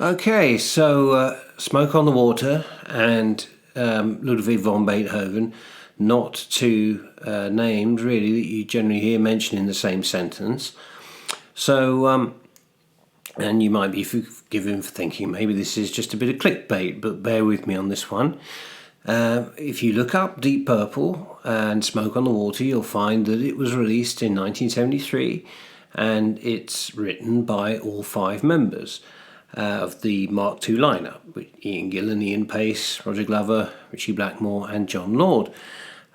Okay, so Smoke on the Water and Ludwig von Beethoven, not two names really that you generally hear mentioned in the same sentence. So, and you might be forgiven for thinking maybe this is just a bit of clickbait, but bear with me on this one. If you look up Deep Purple and Smoke on the Water, you'll find that it was released in 1973 and it's written by all five members of the Mark II lineup, with Ian Gillan, Ian Pace, Roger Glover, Ritchie Blackmore and John Lord.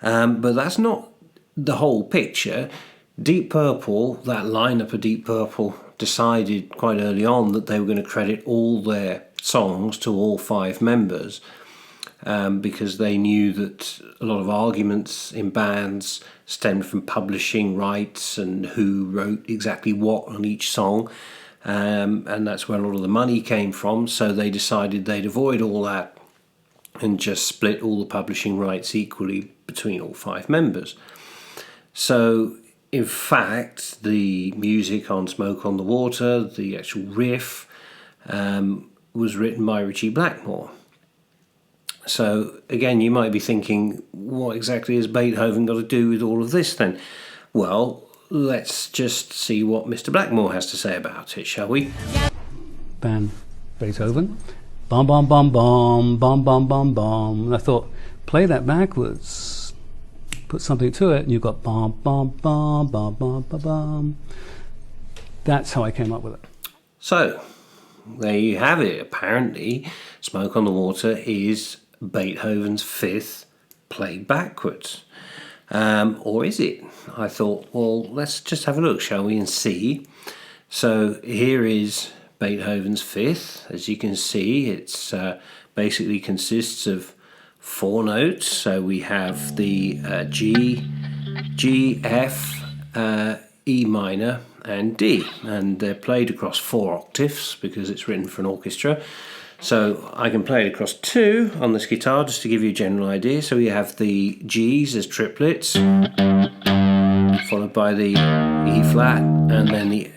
But that's not the whole picture. Deep Purple, that lineup of Deep Purple, decided quite early on that they were going to credit all their songs to all five members, because they knew that a lot of arguments in bands stemmed from publishing rights and who wrote exactly what on each song. And that's where a lot of the money came from, so they decided they'd avoid all that and just split all the publishing rights equally between all five members. So in fact the music on Smoke on the Water, the actual riff, was written by Ritchie Blackmore. So again, you might be thinking, what exactly has Beethoven got to do with all of this then? Well, let's just see what Mr. Blackmore has to say about it, shall we? Band Beethoven. Bum bum bum bum bum bum bum bum. And I thought, play that backwards. Put something to it and you've got bum bum bum bum bum bum bum. That's how I came up with it. So, there you have it. Apparently, Smoke on the Water is Beethoven's fifth played backwards. Or is it? I thought, well, let's just have a look, shall we, and see. So here is Beethoven's fifth. As you can see, it's basically consists of four notes. So we have the G, F, E minor and D, and they're played across 4 octaves because it's written for an orchestra. So I can play it across 2 on this guitar just to give you a general idea. So we have the G's as triplets, followed by the E flat, and then the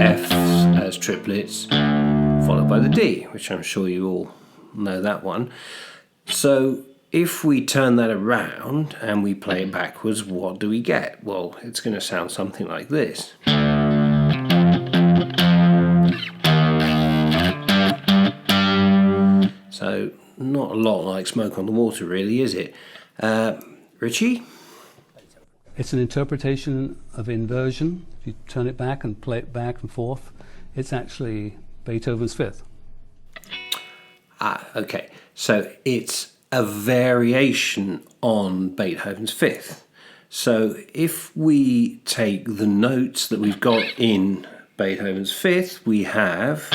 F's as triplets, followed by the D, which I'm sure you all know that one. So if we turn that around and we play it backwards, what do we get? Well, it's going to sound something like this. So not a lot like Smoke on the Water, really, is it? Ritchie? It's an interpretation of inversion. If you turn it back and play it back and forth, it's actually Beethoven's fifth. Okay. So it's a variation on Beethoven's fifth. So if we take the notes that we've got in Beethoven's fifth, we have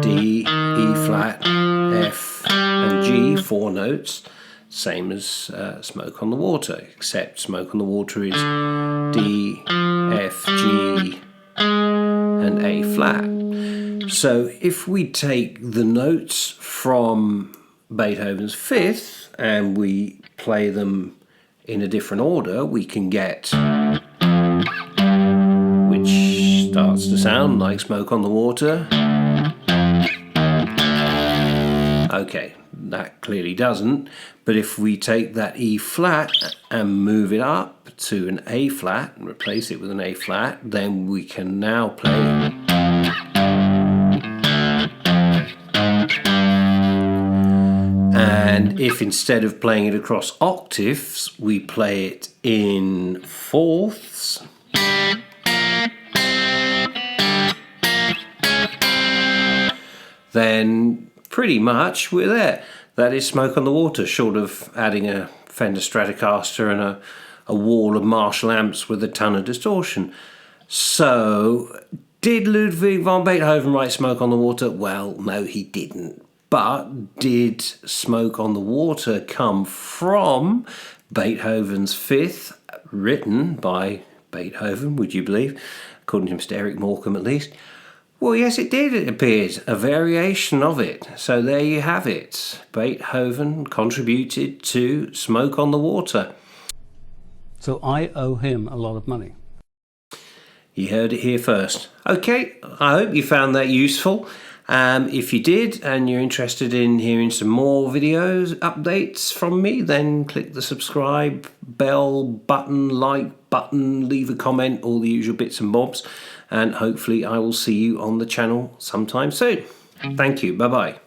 D, E flat, F and G, 4 notes, same as Smoke on the Water, except Smoke on the Water is D, F, G and A flat. So if we take the notes from Beethoven's fifth and we play them in a different order, we can get, which starts to sound like Smoke on the Water. Okay, that clearly doesn't, but if we take that E flat and move it up to an A flat and replace it with an A flat, then we can now play. And if instead of playing it across octaves, we play it in fourths, then pretty much we're there. That is Smoke on the Water, short of adding a Fender Stratocaster and a wall of Marshall amps with a ton of distortion. So, did Ludwig von Beethoven write Smoke on the Water? Well, no, he didn't. But did Smoke on the Water come from Beethoven's fifth, written by Beethoven, would you believe? According to Mr. Eric Morecambe, at least. Well, yes, it did, it appears. A variation of it. So there you have it. Beethoven contributed to Smoke on the Water. So I owe him a lot of money. You heard it here first. Okay, I hope you found that useful. If you did and you're interested in hearing some more videos, updates from me, then click the subscribe bell button, like button, leave a comment, all the usual bits and bobs, and hopefully I will see you on the channel sometime soon. Thank you. Bye-bye.